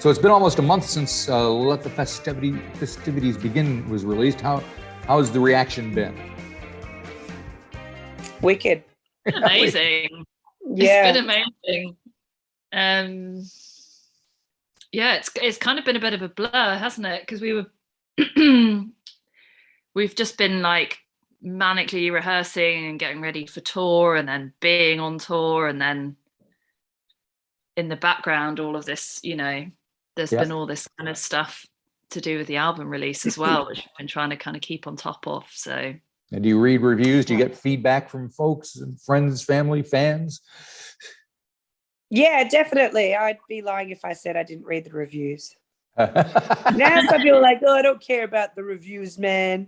So it's been almost a month since Let the Festivities Begin was released. How's the reaction been? Wicked. Amazing. Yeah. It's been amazing. Yeah, it's kind of been a bit of a blur, hasn't it? Because we've just been like manically rehearsing and getting ready for tour, and then being on tour, and then in the background all of this, there's been all this kind of stuff to do with the album release as well, which I've been trying to kind of keep on top of. So, and do you read reviews? Do you get feedback from folks and friends, family, fans? Yeah, definitely. I'd be lying if I said I didn't read the reviews. Now some people are like, oh, I don't care about the reviews, man.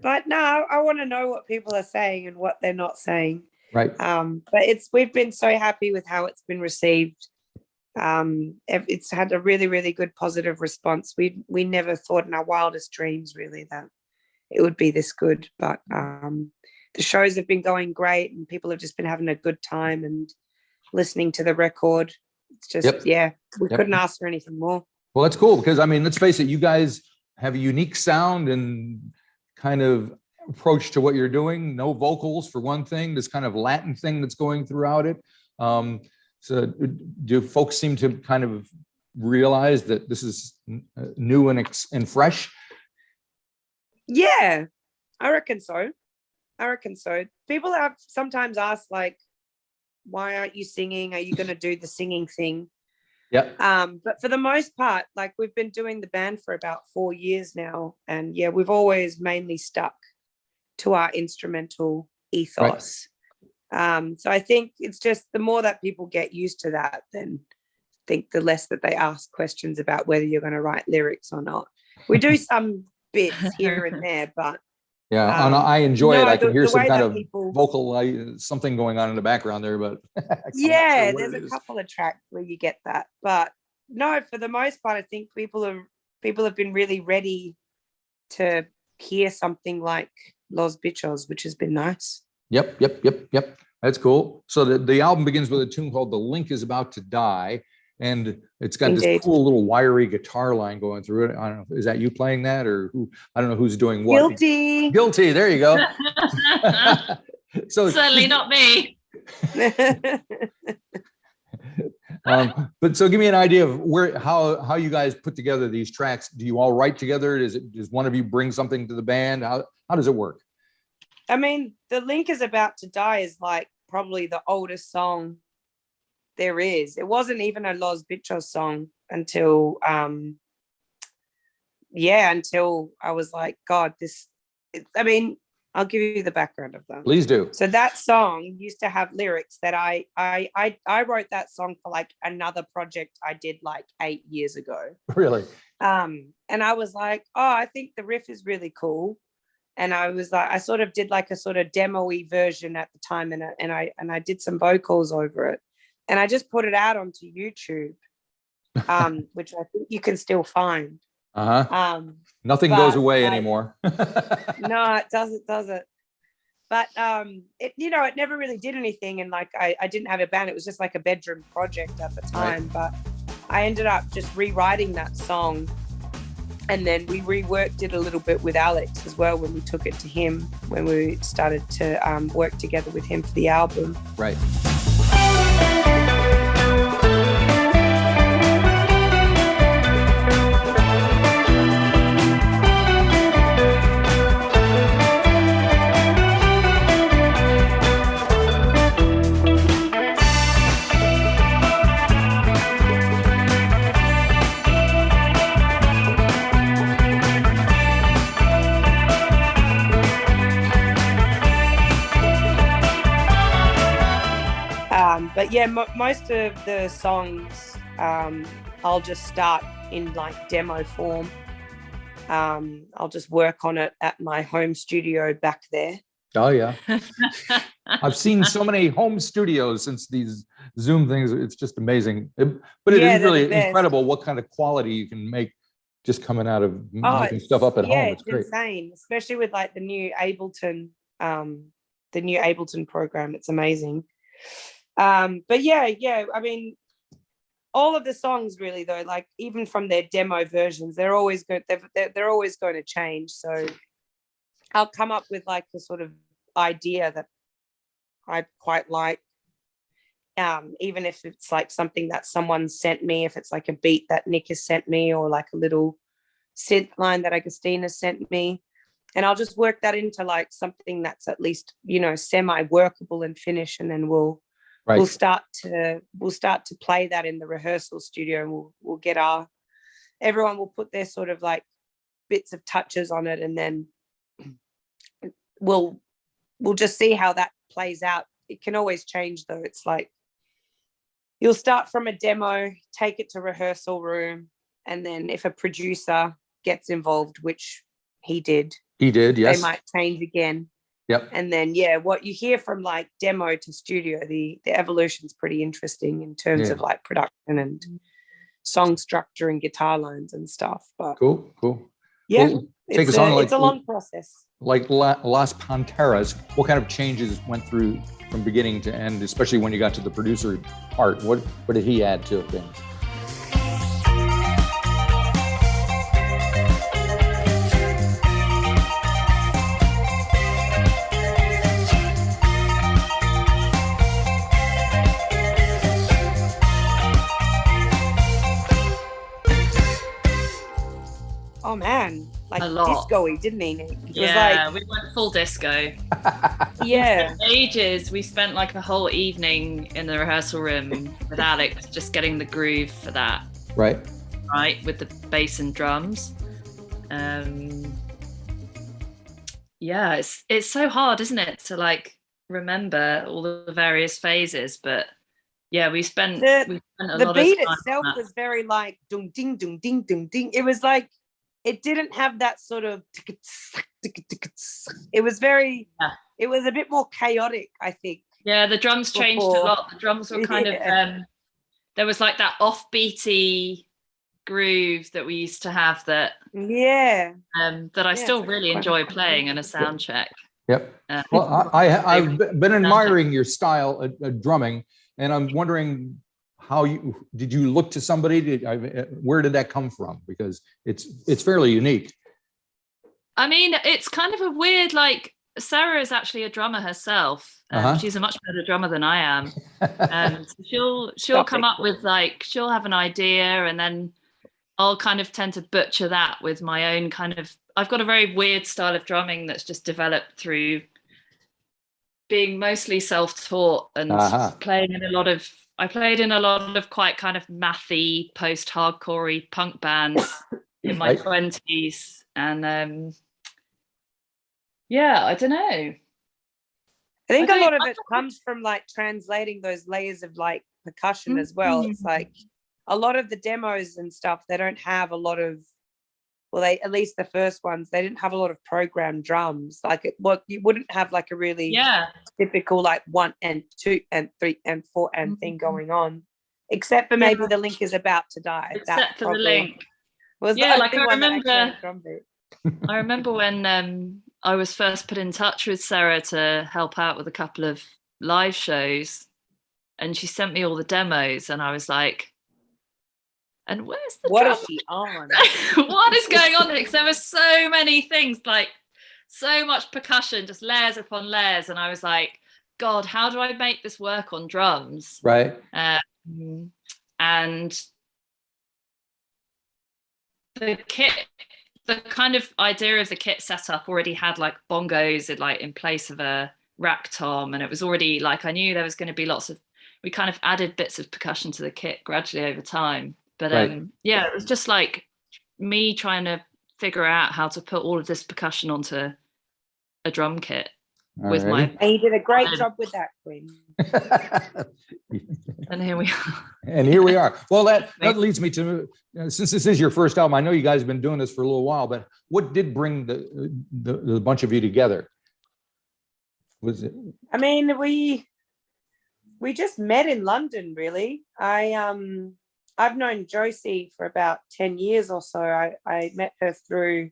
But no, I want to know what people are saying and what they're not saying. Right. But we've been so happy with how it's been received. It's had a really, really good positive response. We never thought in our wildest dreams really that it would be this good, but the shows have been going great and people have just been having a good time and listening to the record. It's just we couldn't ask for anything more. Well, that's cool because I mean, let's face it, you guys have a unique sound and kind of approach to what you're doing. No vocals for one thing, this kind of Latin thing that's going throughout it. So do folks seem to kind of realize that this is new and fresh? Yeah, I reckon so. People have sometimes asked, like, why aren't you singing? Are you going to do the singing thing? Yeah. But for the most part, like, we've been doing the band for about 4 years now. And yeah, we've always mainly stuck to our instrumental ethos. Right. So I think it's just the more that people get used to that, then I think the less that they ask questions about whether you're going to write lyrics or not. We do some bits here and there, but yeah, I enjoy it. I can hear some kind of vocal, something going on in the background there, but yeah, there's a couple of tracks where you get that. But no, for the most part, I think people have been really ready to hear something like Los Bitchos, which has been nice. Yep. That's cool. So the album begins with a tune called "The Link Is About to Die," and it's got this cool little wiry guitar line going through it. I don't know, is that you playing that, or who? I don't know who's doing what. Guilty. There you go. So certainly not me. But so give me an idea of how you guys put together these tracks. Do you all write together? Does one of you bring something to the band? How does it work? I mean, "The Link Is About to Die" is like probably the oldest song there is. It wasn't even a Los Bitchos song until I was like, God, I'll give you the background of that. Please do. So that song used to have lyrics that I wrote that song for like another project I did like 8 years ago. Really? And I was like, oh, I think the riff is really cool. And I was like, I sort of did like a sort of demo-y version at the time, and I did some vocals over it, and I just put it out onto YouTube, which I think you can still find. Nothing goes away anymore. No, it doesn't. But it never really did anything, and like I didn't have a band. It was just like a bedroom project at the time. Right. But I ended up just rewriting that song. And then we reworked it a little bit with Alex as well when we took it to him, when we started to work together with him for the album. Right. But yeah, most of the songs I'll just start in like demo form. I'll just work on it at my home studio back there. Oh yeah. I've seen so many home studios since these Zoom things. It's just amazing. But it is really incredible what kind of quality you can make just coming out of making stuff up at home. It's great. Insane, especially with like the new Ableton program. It's amazing. But yeah, I mean, all of the songs really though, like even from their demo versions, they're always going to change. So I'll come up with like a sort of idea that I quite like, even if it's like something that someone sent me, if it's like a beat that Nick has sent me, or like a little synth line that Agustina sent me, and I'll just work that into like something that's at least, semi workable and finish, and then we'll start to play that in the rehearsal studio, and we'll get everyone will put their sort of like bits of touches on it, and then we'll just see how that plays out. It can always change though. It's like you'll start from a demo, take it to rehearsal room, and then if a producer gets involved, which he did, yes, they might change again. Yep. And then what you hear from like demo to studio, the evolution's pretty interesting in terms of like production and song structure and guitar lines and stuff. But cool. Yeah, well, take a song it's a long process. Like Las Panteras, what kind of changes went through from beginning to end, especially when you got to the producer part? What did he add to things? Oh man, like A lot. disco-y, didn't he, Nick? It Yeah, we went full disco. Yeah. For ages, we spent like a whole evening in the rehearsal room with Alex, just getting the groove for that. Right, with the bass and drums. Yeah, it's so hard, isn't it, to like remember all the various phases? But yeah, we spent a lot of time. The beat itself was very like dung ding dung ding dung ding. It was like, it didn't have that sort of, it was very, it was a bit more chaotic, I think. Yeah, the drums changed a lot. The drums were kind of, there was like that offbeaty groove that we used to have that I still really enjoy playing in a sound check. Yep. Well, I've been admiring your style at drumming, and I'm wondering, did you look to somebody? Where did that come from? Because it's fairly unique. I mean, it's kind of a weird, like, Sarah is actually a drummer herself. She's a much better drummer than I am. And she'll come up with like, she'll have an idea, and then I'll kind of tend to butcher that with my own kind of, I've got a very weird style of drumming that's just developed through being mostly self-taught and playing in a lot of, I played in a lot of quite kind of mathy, post-hardcore-y punk bands in my 20s. And I don't know. I think a lot of it comes from like translating those layers of like percussion as well. It's like a lot of the demos and stuff, they don't have a lot of, well, at least the first ones, they didn't have a lot of programmed drums. Like you wouldn't have like a really typical like 1 and 2 and 3 and 4 and thing going on, except for maybe the link is about to die. Except for the link. Was like I remember when I was first put in touch with Sarah to help out with a couple of live shows, and she sent me all the demos, and I was like, and where's the what drum? is she on? What is going on? Because there were so many things, like so much percussion, just layers upon layers, and I was like, God, how do I make this work on drums? Right. And the kit, the kind of idea of the kit setup already had like bongos in place of a rack tom, and it was already like, I knew there was going to be we kind of added bits of percussion to the kit gradually over time. But it was just like me trying to figure out how to put all of this percussion onto a drum kit with my. And you did a great job with that, Quinn. And here we are. And here we are. Well, that leads me to, since this is your first album, I know you guys have been doing this for a little while, but what did bring the bunch of you together? Was it? I mean, we just met in London, really. I've known Josie for about 10 years or so. I met her through,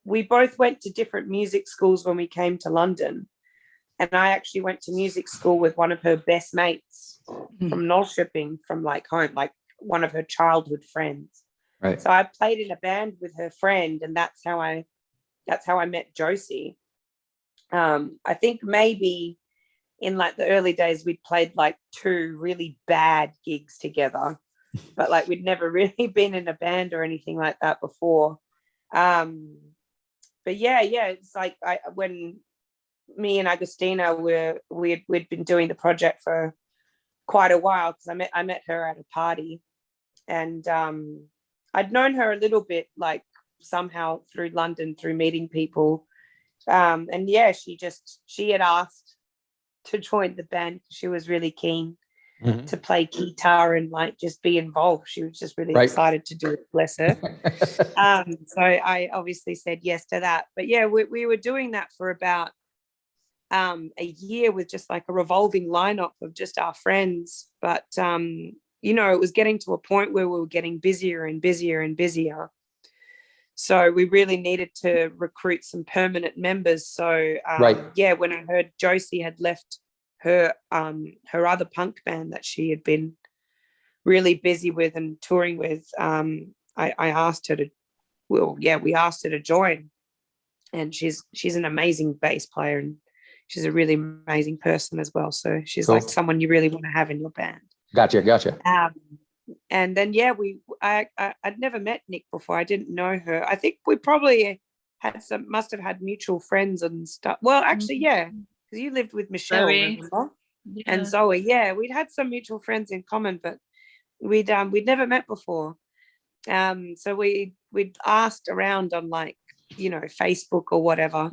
we both went to different music schools when we came to London. And I actually went to music school with one of her best mates. from Norrköping, from like home, like one of her childhood friends. Right. So I played in a band with her friend, and that's how I met Josie. I think maybe in like the early days we'd played like 2 really bad gigs together, but like we'd never really been in a band or anything like that before. But yeah, it's like when me and Agustina we'd been doing the project for quite a while, because I met her at a party, and I'd known her a little bit, like somehow through London, through meeting people, and yeah, she had asked to join the band. She was really keen to play guitar and like just be involved. She was just really excited to do it, bless her. So I obviously said yes to that. But yeah, we were doing that for about a year, with just like a revolving lineup of just our friends. But you know, it was getting to a point where we were getting busier and busier and busier. So we really needed to recruit some permanent members. So yeah, when I heard Josie had left her other punk band that she had been really busy with and touring with, I asked her to, we asked her to join. And she's an amazing bass player, and she's a really amazing person as well. So she's like someone you really want to have in your band. Gotcha. And then yeah, I'd never met Nick before. I didn't know her. I think we probably must have had mutual friends and stuff. Well, actually, yeah, because you lived with Michelle, remember? Yeah. And Zoe. Yeah, we'd had some mutual friends in common, but we'd never met before. So we'd asked around on, like, you know, Facebook or whatever,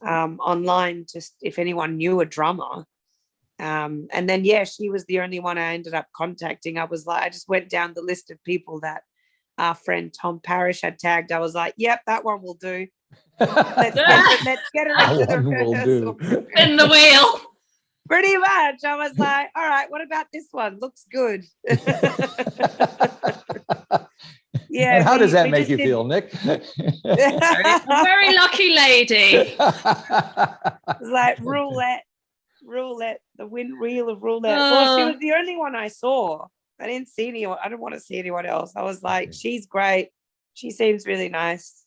online, just if anyone knew a drummer. And then yeah, she was the only one I ended up contacting. I just went down the list of people that our friend Tom Parrish had tagged. I was like, yep, that one will do. Let's get her into the rehearsal. In the wheel. Pretty much. I was like, all right, what about this one? Looks good. Yeah. And how does that make you feel, Nick? A very lucky lady. It was like roulette, the wheel of roulette. Well, she was the only one I saw. I didn't see anyone. I didn't want to see anyone else. I was like, she's great. She seems really nice.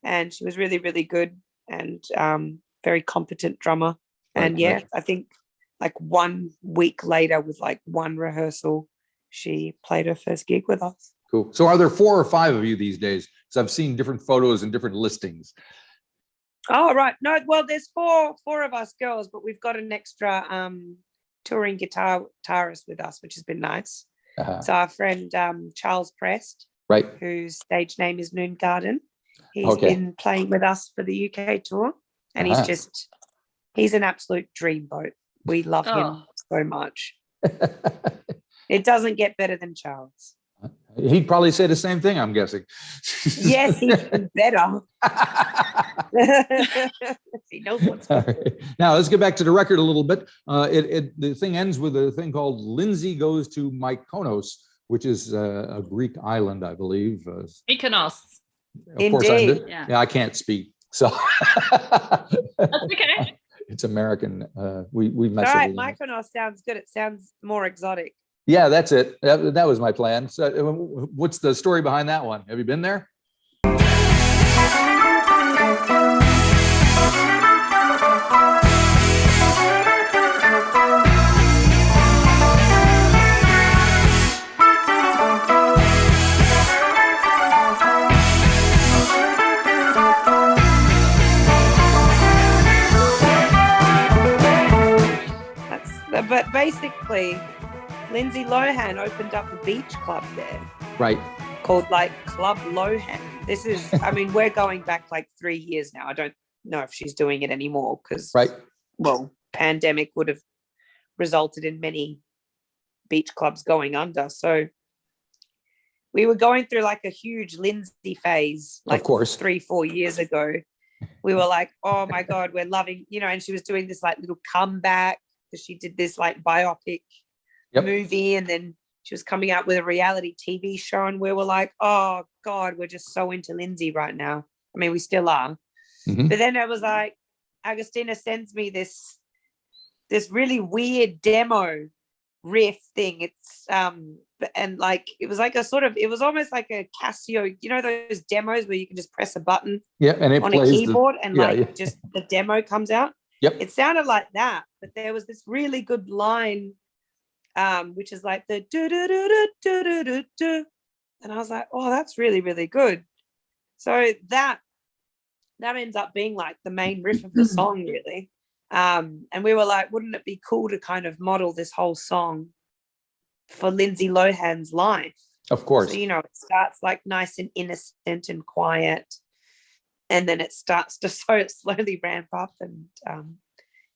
And she was really, really good, and very competent drummer. And yeah, I think like 1 week later, with like one rehearsal, she played her first gig with us. Cool. So are there 4 or 5 of you these days? Because I've seen different photos and different listings. Oh, right. No, well, there's four of us girls, but we've got an extra touring guitarist with us, which has been nice. So our friend Charles Prest, whose stage name is Noon Garden, he's been playing with us for the UK tour, and he's an absolute dreamboat. We love him so much. It doesn't get better than Charles. He'd probably say the same thing, I'm guessing. Yes, he's better. He knows what's good. Right. Now let's get back to the record a little bit. The thing ends with a thing called "Lindsay Goes to Mykonos," which is a Greek island, I believe. Mykonos. Of course, yeah, I can't speak, so that's okay. It's American. We mess all right. it. Mykonos sounds good. It sounds more exotic. Yeah, that's it. That was my plan. So what's the story behind that one? Have you been there? But basically, Lindsay Lohan opened up a beach club there. Right. Called like Club Lohan. This is, I mean, we're going back like 3 years now. I don't know if she's doing it anymore because, well, pandemic would have resulted in many beach clubs going under. So we were going through like a huge Lindsay phase, like, of course, 3-4 years ago. We were like, oh my God, we're loving, you know, and she was doing this like little comeback because she did this like biopic movie, and then she was coming out with a reality TV show, and we were like, oh God, we're just so into Lindsay right now. I mean, we still are. Mm-hmm. But then it was like, Agustina sends me this really weird demo riff thing. It's and like it was like a sort of, it was almost like a Casio, you know, those demos where you can just press a button and it on plays a keyboard and yeah, like yeah. just the demo comes out. Yep. It sounded like that, but there was this really good line, which is like the do do do do do do do do, and I was like, oh, that's really, really good. So that ends up being like the main riff of the song, really. And we were like, wouldn't it be cool to kind of model this whole song for Lindsay Lohan's life? Of course. So, you know, it starts like nice and innocent and quiet, and then it starts to so slowly ramp up and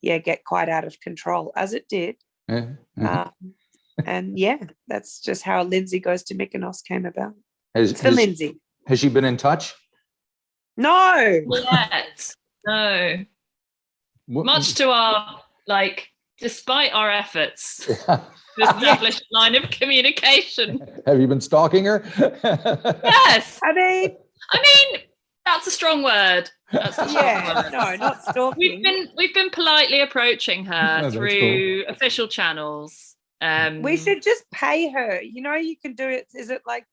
get quite out of control, as it did. And yeah, that's just how Lindsay Goes to Mykonos came about. Lindsay. Has she been in touch? No. Yet. No. Much to our, like, despite our efforts to establish a line of communication. Have you been stalking her? Yes. I mean, that's a strong word. That's a strong word. No, not stalking. We've been politely approaching her Oh, through official channels. We should just pay her. You know, you can do it. Is it like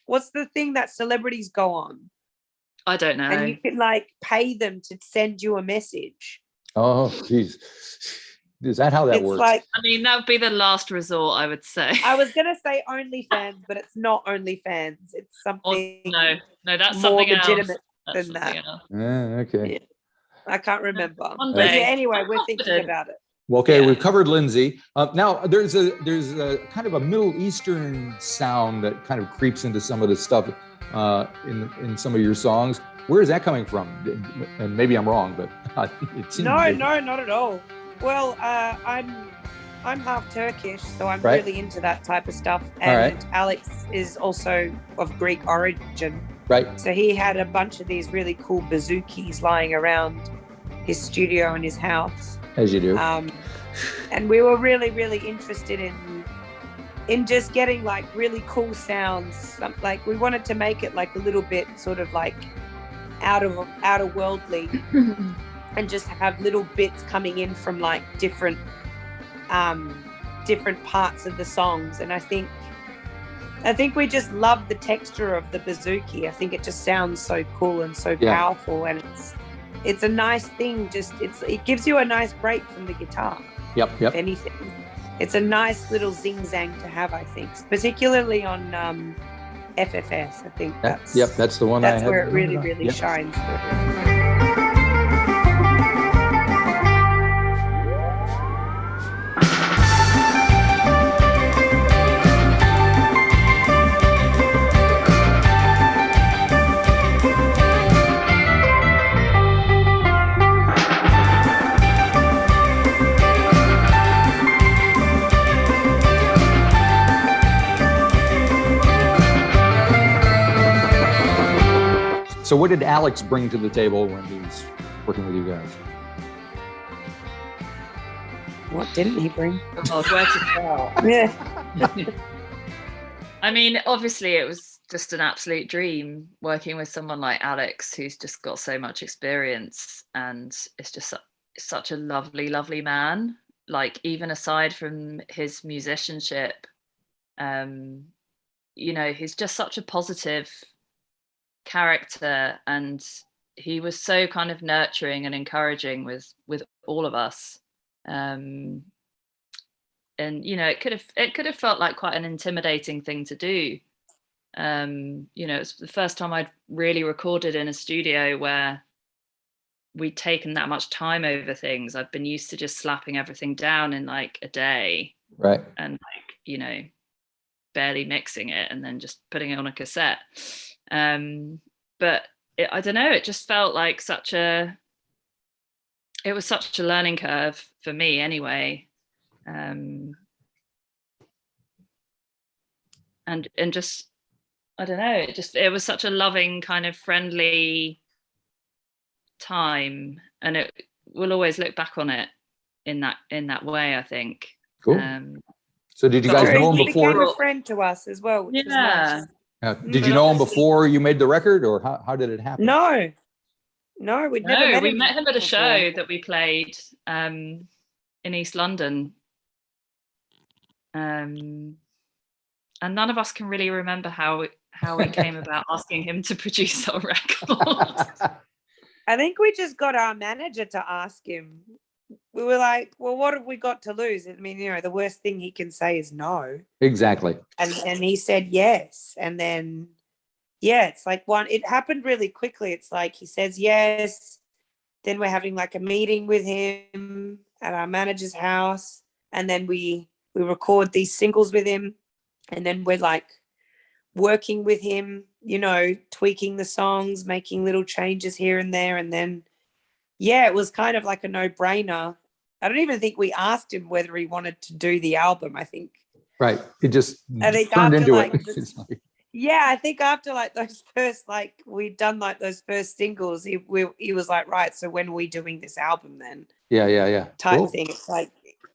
what's the thing that celebrities go on? I don't know. And you can like pay them to send you a message. Oh, geez. Is that how that works? Like, I mean, that would be the last resort, I would say. I was gonna say OnlyFans, but it's not OnlyFans. It's something. No, that's more something legitimate else. than that. Okay. Yeah. I can't remember. One But day. yeah, anyway, we're thinking about it. Well, okay, Yeah. we've covered Lindsay. Now there's a kind of a Middle Eastern sound that kind of creeps into some of the stuff in some of your songs. Where is that coming from? And maybe I'm wrong, but it seems No, not at all. Well, I'm half Turkish, so I'm Right. really into that type of stuff. All And right. Alex is also of Greek origin. Right. So he had a bunch of these really cool bazookas lying around his studio and his house. As you do. And we were really, really interested in just getting like really cool sounds. Like we wanted to make it like a little bit sort of like out of worldly, and just have little bits coming in from like different parts of the songs. And I think we just love the texture of the bouzouki. I think it just sounds so cool and so powerful, and it's a nice thing. Just it gives you a nice break from the guitar. Yep. If anything, it's a nice little zing zang to have. I think, particularly on FFS. I think that's that's the one. That's where it really shines through. So what did Alex bring to the table when he was working with you guys? What didn't he bring? Oh, where to start? Yeah. I mean, obviously it was just an absolute dream working with someone like Alex, who's just got so much experience, and it's just such a lovely, lovely man. Like, even aside from his musicianship, you know, he's just such a positive character, and he was so kind of nurturing and encouraging with all of us. And you know, it could have felt like quite an intimidating thing to do. You know, it's the first time I'd really recorded in a studio where we'd taken that much time over things. I've been used to just slapping everything down in like a day, right? And like, you know, barely mixing it and then just putting it on a cassette. But I don't know, it just felt like it was such a learning curve for me anyway. And just, I don't know, it was such a loving, kind of friendly time, and we'll always look back on it in that way, I think. Cool. So did you guys know him He before? became a friend to us as well, which was nice. Did you know him before you made the record, or how did it happen? No, we'd never met him. We met him at a before. show that we played in East London. And none of us can really remember how we came about asking him to produce our record. I think we just got our manager to ask him. We were like, well, what have we got to lose? I mean, the worst thing he can say is no. Exactly. And he said yes. And then, yeah, it's like it happened really quickly. It's like he says yes. Then we're having like a meeting with him at our manager's house. And then we record these singles with him. And then we're like working with him, tweaking the songs, making little changes here and there. And then, yeah, it was kind of like a no-brainer. I don't even think we asked him whether he wanted to do the album. I think. Right. It just I think turned into like, it. yeah, I think after like those first, like we'd done like those first singles, he was like, right, so when are we doing this album then? Yeah. Type Cool. thing. It's like,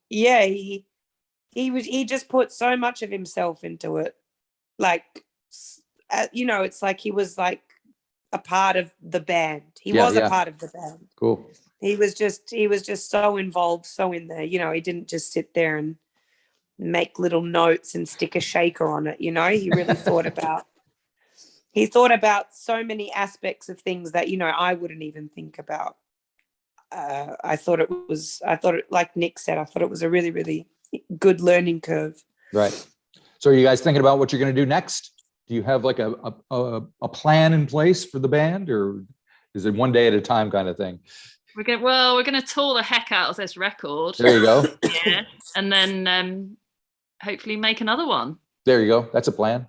yeah, he just put so much of himself into it. Like, it's like he was like a part of the band. He was a part of the band. Cool. He was just so involved, so in there. He didn't just sit there and make little notes and stick a shaker on it. He really thought about. He thought about so many aspects of things that I wouldn't even think about. I thought it like Nick said, I thought it was a really, really good learning curve. Right. So are you guys thinking about what you're going to do next? Do you have like a plan in place for the band, or is it one day at a time kind of thing? We're going to tour the heck out of this record. There you go. Yeah. And then hopefully make another one. There you go. That's a plan.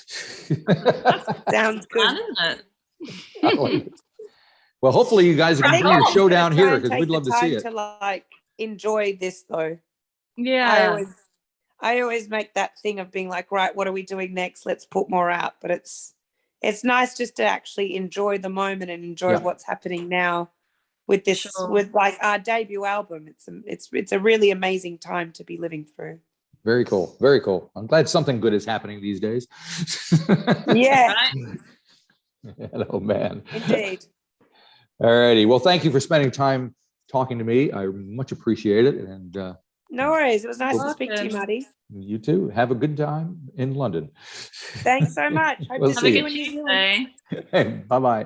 Sounds good. Plan, isn't it? Well, hopefully you guys can bring your show down here because we'd love to see it. To like enjoy this though. Yeah. I always make that thing of being like, right, what are we doing next? Let's put more out. But it's nice just to actually enjoy the moment and enjoy what's happening now with this, with like our debut album. It's a really amazing time to be living through. Very cool. Very cool. I'm glad something good is happening these days. Yeah. Oh man. Indeed. All righty. Well, thank you for spending time talking to me. I much appreciate it. And no worries. It was nice to speak to you, Maddie. You too. Have a good time in London. Thanks so much. Hope We'll to see see you. you in New Zealand. Hey, bye-bye.